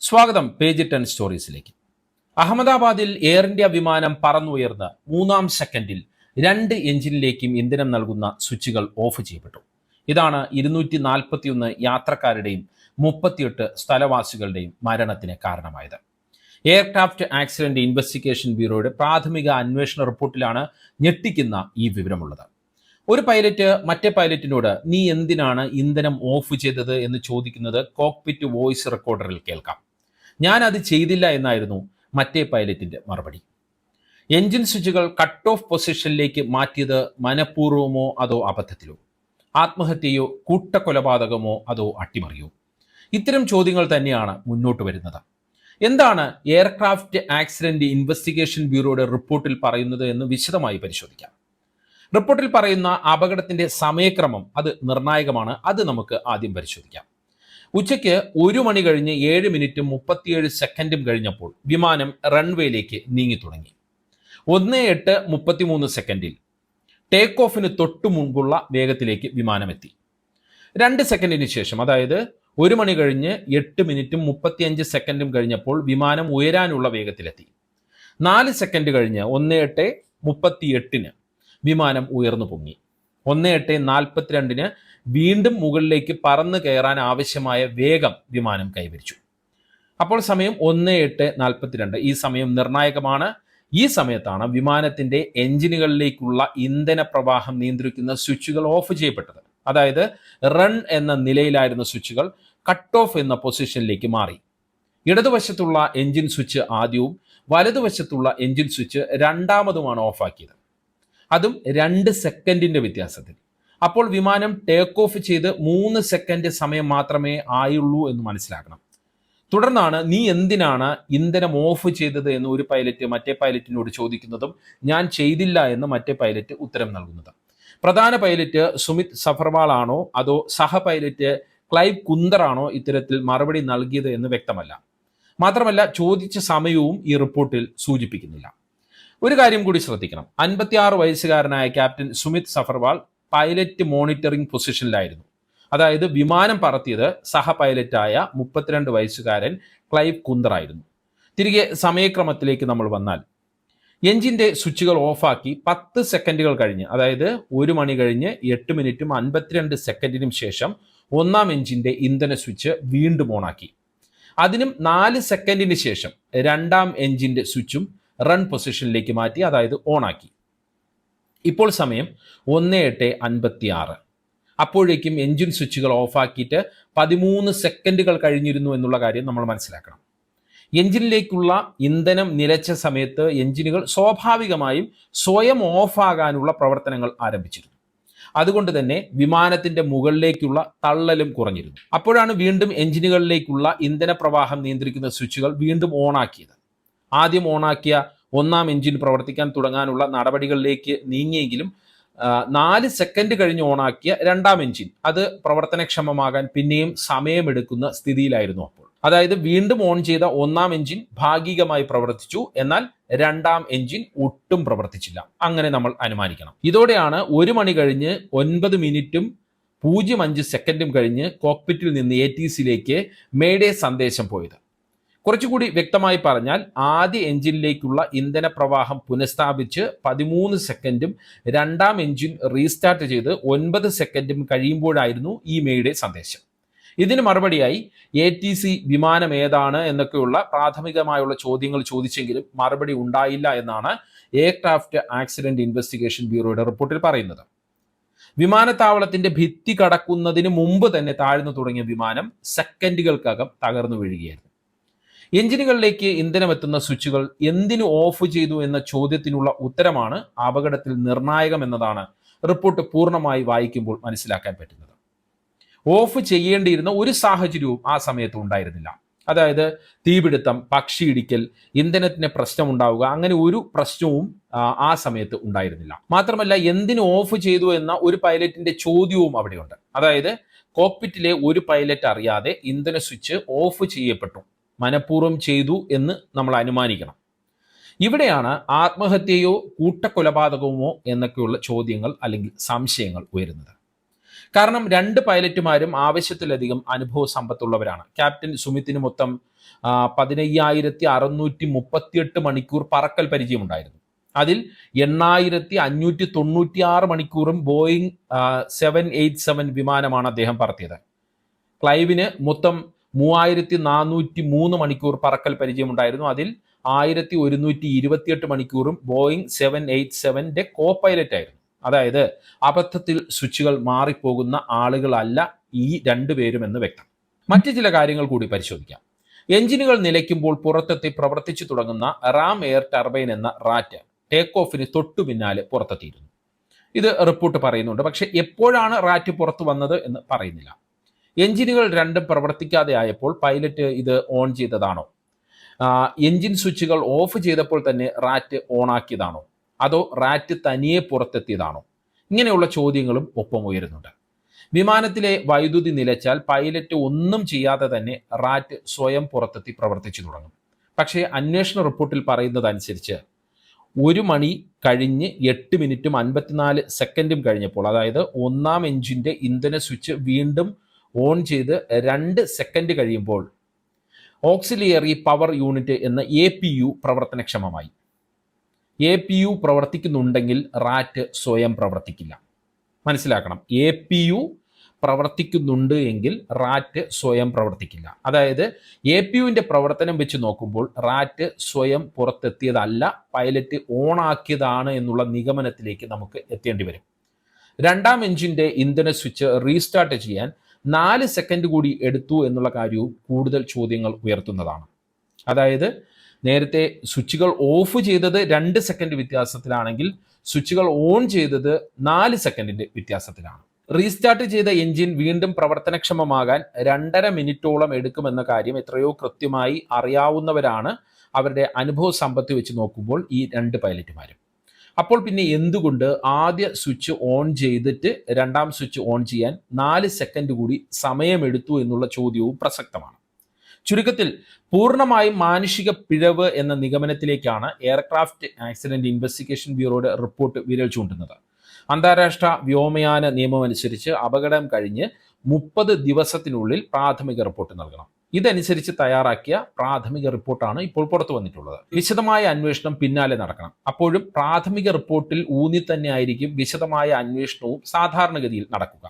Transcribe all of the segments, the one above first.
സ്വാഗതം പേജ് 10 സ്റ്റോറീസിലേക്ക്. അഹമ്മദാബാദിൽ air India വിമാനം പറന്നുയർന്ന് 3-ാം സെക്കൻഡിൽ 2 എഞ്ചിനിലേക്കും ഇന്ധനം നൽകുന്ന സ്വിച്ചുകൾ ഓഫ് ചെയ്യപ്പെട്ടു. ഇതാണ് 241 യാത്രക്കാരുടെയും 38 സ്ഥലവാസികളുടെയും മരണത്തിന് കാരണമായത്. എയർക്രാഫ്റ്റ് ആക്സിഡന്റ് ഇൻവെസ്റ്റിഗേഷൻ ബ്യൂറോയുടെ പ്രാഥമിക അന്വേഷണ റിപ്പോർട്ടിലാണ് ഞെട്ടിക്കുന്ന ഈ വിവരമുള്ളത്. ഒരു പൈലറ്റ് മറ്റേ പൈലറ്റിനോട് നീ എന്തിനാണ് ഇന്ധനം ഓഫ് ചെയ്തത് എന്ന് ചോദിക്കുന്നത് കോക്പിറ്റ് വോയിസ് റെക്കോർഡറിൽ കേൾക്കാം. ഞാൻ അത് ചെയ്തില്ല എന്നായിരുന്നു മറ്റേ പൈലറ്റിന്റെ മറുപടി. എഞ്ചിൻ സ്വിച്ചുകൾ കട്ട് ഓഫ് പൊസിഷനിലേക്ക് മാറ്റിയത് മനഃപൂർവ്വമോ അതോ അബദ്ധത്തിലോ? ആത്മഹത്യയോ കൂട്ടക്കൊലപാതകമോ അതോ അട്ടിമറിയോ? ഇത്തരം ചോദ്യങ്ങൾ തന്നെയാണ് മുന്നോട്ട് വരുന്നത്. എന്താണ് എയർക്രാഫ്റ്റ് ആക്സിഡന്റ് ഇൻവെസ്റ്റിഗേഷൻ ബ്യൂറോയുടെ റിപ്പോർട്ടിൽ പറയുന്നത് എന്ന് വിശദമായി പരിശോധിക്കാം. റിപ്പോർട്ടിൽ പറയുന്ന അപകടത്തിന്റെ സമയക്രമം അത് നിർണായകമാണ്. അത് നമുക്ക് ആദ്യം പരിശോധിക്കാം. ഉച്ചയ്ക്ക് 1 മണി കഴിഞ്ഞ് 7 മിനിറ്റും 37 സെക്കൻഡും കഴിഞ്ഞപ്പോൾ വിമാനം റൺവേയിലേക്ക് നീങ്ങി തുടങ്ങി. 1:08:33 സെക്കൻഡിൽ ടേക്ക് ഓഫിന് തൊട്ടു മുൻപുള്ള വേഗത്തിലേക്ക് വിമാനമെത്തി. 2 സെക്കൻഡിന് ശേഷം, അതായത് 1 മണി കഴിഞ്ഞ് 8 മിനിറ്റും 35 സെക്കൻഡും കഴിഞ്ഞപ്പോൾ വിമാനം ഉയരാനുള്ള വേഗത്തിലെത്തി. 4 സെക്കൻഡ് കഴിഞ്ഞ് 1:08:38 വിമാനം ഉയർന്നു പൊങ്ങി. 1:08:42 വീണ്ടും മുകളിലേക്ക് പറന്നു കയറാൻ ആവശ്യമായ വേഗം വിമാനം കൈവരിച്ചു. അപ്പോൾ സമയം 1:08:42. ഈ സമയം നിർണായകമാണ്. ഈ സമയത്താണ് വിമാനത്തിന്റെ എഞ്ചിനുകളിലേക്കുള്ള ഇന്ധന പ്രവാഹം നിയന്ത്രിക്കുന്ന സ്വിച്ചുകൾ ഓഫ് ചെയ്യപ്പെട്ടത്. അതായത് റൺ എന്ന നിലയിലായിരുന്ന സ്വിച്ചുകൾ കട്ട് ഓഫ് എന്ന പൊസിഷനിലേക്ക് മാറി. ഇടതുവശത്തുള്ള എഞ്ചിൻ സ്വിച്ച് ആദ്യവും വലതുവശത്തുള്ള എഞ്ചിൻ സ്വിച്ച് രണ്ടാമതുമാണ് ഓഫാക്കിയത്. അതും 2 സെക്കൻഡിന്റെ വ്യത്യാസത്തിൽ. അപ്പോൾ വിമാനം ടേക്ക് ഓഫ് ചെയ്ത് 3 സെക്കൻഡ് സമയം മാത്രമേ ആയുള്ളൂ എന്ന് മനസ്സിലാക്കണം. തുടർന്നാണ് നീ എന്തിനാണ് ഇന്ധനം ഓഫ് ചെയ്തത് എന്ന് ഒരു പൈലറ്റ് മറ്റേ പൈലറ്റിനോട് ചോദിക്കുന്നതും ഞാൻ ചെയ്തില്ല എന്ന് മറ്റേ പൈലറ്റ് ഉത്തരം നൽകുന്നത്. പ്രധാന പൈലറ്റ് സുമിത് സഫർവാൾ ആണോ അതോ സഹ പൈലറ്റ് ക്ലൈവ് കുന്ദർ ആണോ ഇത്തരത്തിൽ മറുപടി നൽകിയത് എന്ന് വ്യക്തമല്ല. മാത്രമല്ല ചോദിച്ച സമയവും ഈ റിപ്പോർട്ടിൽ സൂചിപ്പിക്കുന്നില്ല. ഒരു കാര്യം കൂടി ശ്രദ്ധിക്കണം. 56 വയസ്സുകാരനായ ക്യാപ്റ്റൻ സുമിത് സഫർവാൾ പൈലറ്റ് മോണിറ്ററിംഗ് പൊസിഷനിലായിരുന്നു. അതായത് വിമാനം പറത്തിയത് സഹ പൈലറ്റായ 32 വയസ്സുകാരൻ ക്ലൈവ് കുന്ദർ ആയിരുന്നു. തിരികെ സമയക്രമത്തിലേക്ക് നമ്മൾ വന്നാൽ, എഞ്ചിന്റെ സ്വിച്ചുകൾ ഓഫാക്കി 10 സെക്കൻഡുകൾ കഴിഞ്ഞ്, അതായത് 1 മണി കഴിഞ്ഞ് 8 മിനിറ്റും 52 സെക്കൻഡിനും ശേഷം 1-ാം എഞ്ചിന്റെ ഇന്ധന സ്വിച്ച് വീണ്ടും ഓണാക്കി. അതിനും 4 സെക്കൻഡിന് ശേഷം 2-ാം എഞ്ചിന്റെ സ്വിച്ചും റൺ പൊസിഷനിലേക്ക് മാറ്റി, അതായത് ഓണാക്കി. ഇപ്പോൾ സമയം 1:08:56. അപ്പോഴേക്കും എഞ്ചിൻ സ്വിച്ചുകൾ ഓഫാക്കിയിട്ട് 13 സെക്കൻഡുകൾ കഴിഞ്ഞിരുന്നു എന്നുള്ള കാര്യം നമ്മൾ മനസ്സിലാക്കണം. എഞ്ചിനിലേക്കുള്ള ഇന്ധനം നിലച്ച സമയത്ത് എഞ്ചിനുകൾ സ്വാഭാവികമായും സ്വയം ഓഫാകാനുള്ള പ്രവർത്തനങ്ങൾ ആരംഭിച്ചിരുന്നു. അതുകൊണ്ട് തന്നെ വിമാനത്തിന്റെ മുകളിലേക്കുള്ള തള്ളലും കുറഞ്ഞിരുന്നു. അപ്പോഴാണ് വീണ്ടും എഞ്ചിനുകളിലേക്കുള്ള ഇന്ധന പ്രവാഹം നിയന്ത്രിക്കുന്ന സ്വിച്ചുകൾ വീണ്ടും ഓണാക്കിയത്. ആദ്യം ഓണാക്കിയ 1-ാം എഞ്ചിൻ പ്രവർത്തിക്കാൻ തുടങ്ങാനുള്ള നടപടികളിലേക്ക് നീങ്ങിയെങ്കിലും 4 സെക്കൻഡ് കഴിഞ്ഞ് ഓണാക്കിയ 2-ാം എഞ്ചിൻ അത് പ്രവർത്തനക്ഷമമാകാൻ പിന്നെയും സമയമെടുക്കുന്ന സ്ഥിതിയിലായിരുന്നു അപ്പോൾ. അതായത് വീണ്ടും ഓൺ ചെയ്ത 1-ാം എഞ്ചിൻ ഭാഗികമായി പ്രവർത്തിച്ചു, എന്നാൽ 2-ാം എഞ്ചിൻ ഒട്ടും പ്രവർത്തിച്ചില്ല. അങ്ങനെ നമ്മൾ അനുമാനിക്കണം. ഇതോടെയാണ് 1 മണി കഴിഞ്ഞ് 9 മിനിറ്റും 0.5 സെക്കൻഡും കഴിഞ്ഞ് കോക്പിറ്റിൽ നിന്ന് ATCയിലേക്ക് മേഡേ സന്ദേശം പോയത്. കുറച്ചുകൂടി വ്യക്തമായി പറഞ്ഞാൽ, ആദ്യ എഞ്ചിനിലേക്കുള്ള ഇന്ധന പ്രവാഹം പുനഃസ്ഥാപിച്ച് 13 സെക്കൻഡും 2-ാം എഞ്ചിൻ റീസ്റ്റാർട്ട് ചെയ്ത് 9 സെക്കൻഡും കഴിയുമ്പോഴായിരുന്നു ഈ മേയുടെ സന്ദേശം. ഇതിന് മറുപടിയായി ATC വിമാനം ഏതാണ് എന്നൊക്കെയുള്ള പ്രാഥമികമായുള്ള ചോദ്യങ്ങൾ ചോദിച്ചെങ്കിലും മറുപടി ഉണ്ടായില്ല എന്നാണ് എയർക്രാഫ്റ്റ് ആക്സിഡന്റ് ഇൻവെസ്റ്റിഗേഷൻ ബ്യൂറോയുടെ റിപ്പോർട്ടിൽ പറയുന്നത്. വിമാനത്താവളത്തിന്റെ ഭിത്തി കടക്കുന്നതിന് മുമ്പ് തന്നെ താഴ്ന്നു തുടങ്ങിയ വിമാനം സെക്കൻഡുകൾക്കകം തകർന്നു വീഴുകയായിരുന്നു. എഞ്ചിനുകളിലേക്ക് ഇന്ധനമെത്തുന്ന സ്വിച്ചുകൾ എന്തിനു ഓഫ് ചെയ്തു എന്ന ചോദ്യത്തിനുള്ള ഉത്തരമാണ് അപകടത്തിൽ നിർണായകമെന്നതാണ് റിപ്പോർട്ട് പൂർണ്ണമായി വായിക്കുമ്പോൾ മനസ്സിലാക്കാൻ പറ്റുന്നത്. ഓഫ് ചെയ്യേണ്ടിയിരുന്ന ഒരു സാഹചര്യവും ആ സമയത്ത് ഉണ്ടായിരുന്നില്ല. അതായത് തീപിടുത്തം, പക്ഷിയിടിക്കൽ, ഇന്ധനത്തിന് പ്രശ്നമുണ്ടാവുക, അങ്ങനെ ഒരു പ്രശ്നവും ആ സമയത്ത് ഉണ്ടായിരുന്നില്ല. മാത്രമല്ല എന്തിനു ഓഫ് ചെയ്തു എന്ന ഒരു പൈലറ്റിന്റെ ചോദ്യവും അവിടെയുണ്ട്. അതായത് കോക്പിറ്റിലെ ഒരു പൈലറ്റ് അറിയാതെ ഇന്ധന സ്വിച്ച് ഓഫ് ചെയ്യപ്പെട്ടു, മനഃപൂർവ്വം ചെയ്തു എന്ന് നമ്മൾ അനുമാനിക്കണം. ഇവിടെയാണ് ആത്മഹത്യയോ കൂട്ടക്കൊലപാതകമോ എന്നൊക്കെയുള്ള ചോദ്യങ്ങൾ അല്ലെങ്കിൽ സംശയങ്ങൾ ഉയരുന്നത്. കാരണം രണ്ട് പൈലറ്റുമാരും ആവശ്യത്തിലധികം അനുഭവ സമ്പത്തുള്ളവരാണ്. ക്യാപ്റ്റൻ സുമിത്തിന് മൊത്തം 15,638 മണിക്കൂർ പറക്കൽ പരിചയമുണ്ടായിരുന്നു. അതിൽ 8,596 മണിക്കൂറും ബോയിങ് 787 വിമാനമാണ് അദ്ദേഹം പറത്തിയത്. ക്ലൈവിന് മൊത്തം 3,403 മണിക്കൂർ പറക്കൽ പരിചയമുണ്ടായിരുന്നു. അതിൽ 1,128 മണിക്കൂറും ബോയിങ് 787ന്റെ കോ പൈലറ്റ് ആയിരുന്നു. അതായത് അബദ്ധത്തിൽ സ്വിച്ചുകൾ മാറിപ്പോകുന്ന ആളുകളല്ല ഈ രണ്ടുപേരും എന്ന് വ്യക്തം. മറ്റു ചില കാര്യങ്ങൾ കൂടി പരിശോധിക്കാം. എഞ്ചിനുകൾ നിലയ്ക്കുമ്പോൾ പുറത്തെത്തി പ്രവർത്തിച്ചു തുടങ്ങുന്ന റാം എയർ ടർബൈൻ എന്ന റാറ്റ് ടേക്ക് ഓഫിന് തൊട്ടു പിന്നാലെ പുറത്തെത്തിയിരുന്നു. ഇത് റിപ്പോർട്ട് പറയുന്നുണ്ട്. പക്ഷെ എപ്പോഴാണ് റാറ്റ് പുറത്തു വന്നത് എന്ന് പറയുന്നില്ല. എഞ്ചിനുകൾ രണ്ടും പ്രവർത്തിക്കാതെ ആയപ്പോൾ പൈലറ്റ് ഇത് ഓൺ ചെയ്തതാണോ? എഞ്ചിൻ സ്വിച്ചുകൾ ഓഫ് ചെയ്തപ്പോൾ തന്നെ റാറ്റ് ഓണാക്കിയതാണോ? അതോ റാറ്റ് തനിയെ പുറത്തെത്തിയതാണോ? ഇങ്ങനെയുള്ള ചോദ്യങ്ങളും ഒപ്പം ഉയരുന്നുണ്ട്. വിമാനത്തിലെ വൈദ്യുതി നിലച്ചാൽ പൈലറ്റ് ഒന്നും ചെയ്യാതെ തന്നെ റാറ്റ് സ്വയം പുറത്തെത്തി പ്രവർത്തിച്ചു തുടങ്ങും. പക്ഷേ അന്വേഷണ റിപ്പോർട്ടിൽ പറയുന്നതനുസരിച്ച് 1 മണി കഴിഞ്ഞ് 8 മിനിറ്റും 54 സെക്കൻഡും കഴിഞ്ഞപ്പോൾ, അതായത് ഒന്നാം എഞ്ചിൻ്റെ ഇന്ധന സ്വിച്ച് വീണ്ടും ഓൺ ചെയ്ത് 2 സെക്കൻഡ് കഴിയുമ്പോൾ ഓക്സിലിയറി പവർ യൂണിറ്റ് എന്ന APU പ്രവർത്തനക്ഷമമായി. APU പ്രവർത്തിക്കുന്നുണ്ടെങ്കിൽ റാറ്റ് സ്വയം പ്രവർത്തിക്കില്ല. മനസ്സിലാക്കണം, APU പ്രവർത്തിക്കുന്നുണ്ട് എങ്കിൽ റാറ്റ് സ്വയം പ്രവർത്തിക്കില്ല. അതായത് APUവിൻ്റെ പ്രവർത്തനം വെച്ച് നോക്കുമ്പോൾ റാറ്റ് സ്വയം പുറത്തെത്തിയതല്ല, പൈലറ്റ് ഓണാക്കിയതാണ് എന്നുള്ള നിഗമനത്തിലേക്ക് നമുക്ക് എത്തേണ്ടി വരും. രണ്ടാം എഞ്ചിൻ്റെ ഇന്ധന സ്വിച്ച് റീസ്റ്റാർട്ട് ചെയ്യാൻ 4 സെക്കൻഡ് കൂടി എടുത്തു എന്നുള്ള കാര്യവും കൂടുതൽ ചോദ്യങ്ങൾ ഉയർത്തുന്നതാണ്. അതായത് നേരത്തെ സ്വിച്ചുകൾ ഓഫ് ചെയ്തത് 2 സെക്കൻഡ് വ്യത്യാസത്തിലാണെങ്കിൽ സ്വിച്ചുകൾ ഓൺ ചെയ്തത് 4 സെക്കൻഡിന്റെ വ്യത്യാസത്തിലാണ്. റീസ്റ്റാർട്ട് ചെയ്ത എഞ്ചിൻ വീണ്ടും പ്രവർത്തനക്ഷമമാകാൻ 2.5 മിനിറ്റോളം എടുക്കുമെന്ന കാര്യം എത്രയോ കൃത്യമായി അറിയാവുന്നവരാണ് അവരുടെ അനുഭവ സമ്പത്ത് വെച്ച് നോക്കുമ്പോൾ ഈ 2 പൈലറ്റുമാരും. അപ്പോൾ പിന്നെ എന്തുകൊണ്ട് ആദ്യ സ്വിച്ച് ഓൺ ചെയ്തിട്ട് രണ്ടാം സ്വിച്ച് ഓൺ ചെയ്യാൻ 4 സെക്കൻഡ് കൂടി സമയമെടുത്തു എന്നുള്ള ചോദ്യവും പ്രസക്തമാണ്. ചുരുക്കത്തിൽ പൂർണ്ണമായും മാനുഷിക പിഴവ് എന്ന നിഗമനത്തിലേക്കാണ് എയർക്രാഫ്റ്റ് ആക്സിഡന്റ് ഇൻവെസ്റ്റിഗേഷൻ ബ്യൂറോയുടെ റിപ്പോർട്ട് വിരൽ ചൂണ്ടുന്നത്. അന്താരാഷ്ട്ര വ്യോമയാന നിയമം അനുസരിച്ച് അപകടം കഴിഞ്ഞ് 30 ദിവസത്തിനുള്ളിൽ പ്രാഥമിക റിപ്പോർട്ട് നൽകണം. ഇതനുസരിച്ച് തയ്യാറാക്കിയ പ്രാഥമിക റിപ്പോർട്ടാണ് ഇപ്പോൾ പുറത്തു വന്നിട്ടുള്ളത്. വിശദമായ അന്വേഷണം പിന്നാലെ നടക്കണം. അപ്പോഴും പ്രാഥമിക റിപ്പോർട്ടിൽ ഊന്നി തന്നെ ആയിരിക്കും വിശദമായ അന്വേഷണവും സാധാരണഗതിയിൽ നടക്കുക.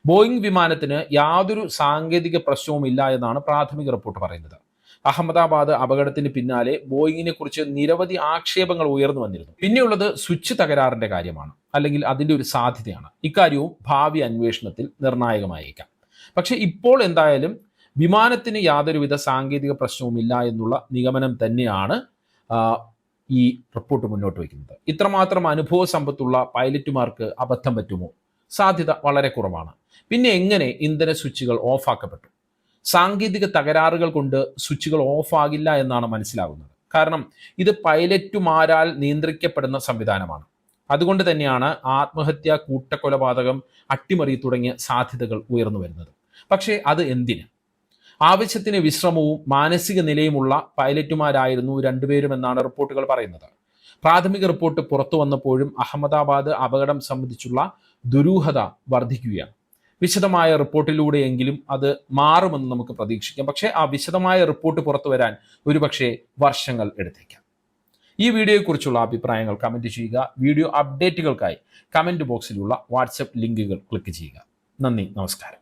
ബോയിങ് വിമാനത്തിന് യാതൊരു സാങ്കേതിക പ്രശ്നവും ഇല്ല എന്നാണ് പ്രാഥമിക റിപ്പോർട്ട് പറയുന്നത്. അഹമ്മദാബാദ് അപകടത്തിന് പിന്നാലെ ബോയിങ്ങിനെ കുറിച്ച് നിരവധി ആക്ഷേപങ്ങൾ ഉയർന്നു വന്നിരുന്നു. പിന്നെയുള്ളത് സ്വിച്ച് തകരാറിന്റെ കാര്യമാണ്, അല്ലെങ്കിൽ അതിൻ്റെ ഒരു സാധ്യതയാണ്. ഇക്കാര്യവും ഭാവി അന്വേഷണത്തിൽ നിർണായകമായേക്കാം. പക്ഷെ ഇപ്പോൾ എന്തായാലും വിമാനത്തിന് യാതൊരുവിധ സാങ്കേതിക പ്രശ്നവുമില്ല എന്നുള്ള നിഗമനം തന്നെയാണ് ഈ റിപ്പോർട്ട് മുന്നോട്ട് വയ്ക്കുന്നത്. ഇത്രമാത്രം അനുഭവ സമ്പത്തുള്ള പൈലറ്റുമാർക്ക് അബദ്ധം പറ്റുമോ? സാധ്യത വളരെ കുറവാണ്. പിന്നെ എങ്ങനെ ഇന്ധന സ്വിച്ചുകൾ ഓഫാക്കപ്പെട്ടു? സാങ്കേതിക തകരാറുകൾ കൊണ്ട് സ്വിച്ചുകൾ ഓഫാകില്ല എന്നാണ് മനസ്സിലാകുന്നത്. കാരണം ഇത് പൈലറ്റുമാരാൽ നിയന്ത്രിക്കപ്പെടുന്ന സംവിധാനമാണ്. അതുകൊണ്ട് തന്നെയാണ് ആത്മഹത്യ, കൂട്ടക്കൊലപാതകം, അട്ടിമറി തുടങ്ങിയ സാധ്യതകൾ ഉയർന്നു വരുന്നത്. പക്ഷേ അത് എന്തിന്? ആവശ്യത്തിന് വിശ്രമവും മാനസിക നിലയുമുള്ള പൈലറ്റുമാരായിരുന്നു രണ്ടുപേരും എന്നാണ് റിപ്പോർട്ടുകൾ പറയുന്നത്. പ്രാഥമിക റിപ്പോർട്ട് പുറത്തു വന്നപ്പോഴും അഹമ്മദാബാദ് അപകടം സംബന്ധിച്ചുള്ള ദുരൂഹത വർദ്ധിക്കുകയാണ്. വിശദമായ റിപ്പോർട്ടിലൂടെയെങ്കിലും അത് മാറുമെന്ന് നമുക്ക് പ്രതീക്ഷിക്കാം. പക്ഷേ ആ വിശദമായ റിപ്പോർട്ട് പുറത്തു വരാൻ ഒരുപക്ഷെ വർഷങ്ങൾ എടുത്തേക്കാം. ഈ വീഡിയോയെക്കുറിച്ചുള്ള അഭിപ്രായങ്ങൾ കമൻറ്റ് ചെയ്യുക. വീഡിയോ അപ്ഡേറ്റുകൾക്കായി കമൻറ്റ് ബോക്സിലുള്ള വാട്സപ്പ് ലിങ്കുകൾ ക്ലിക്ക് ചെയ്യുക. നന്ദി, നമസ്കാരം.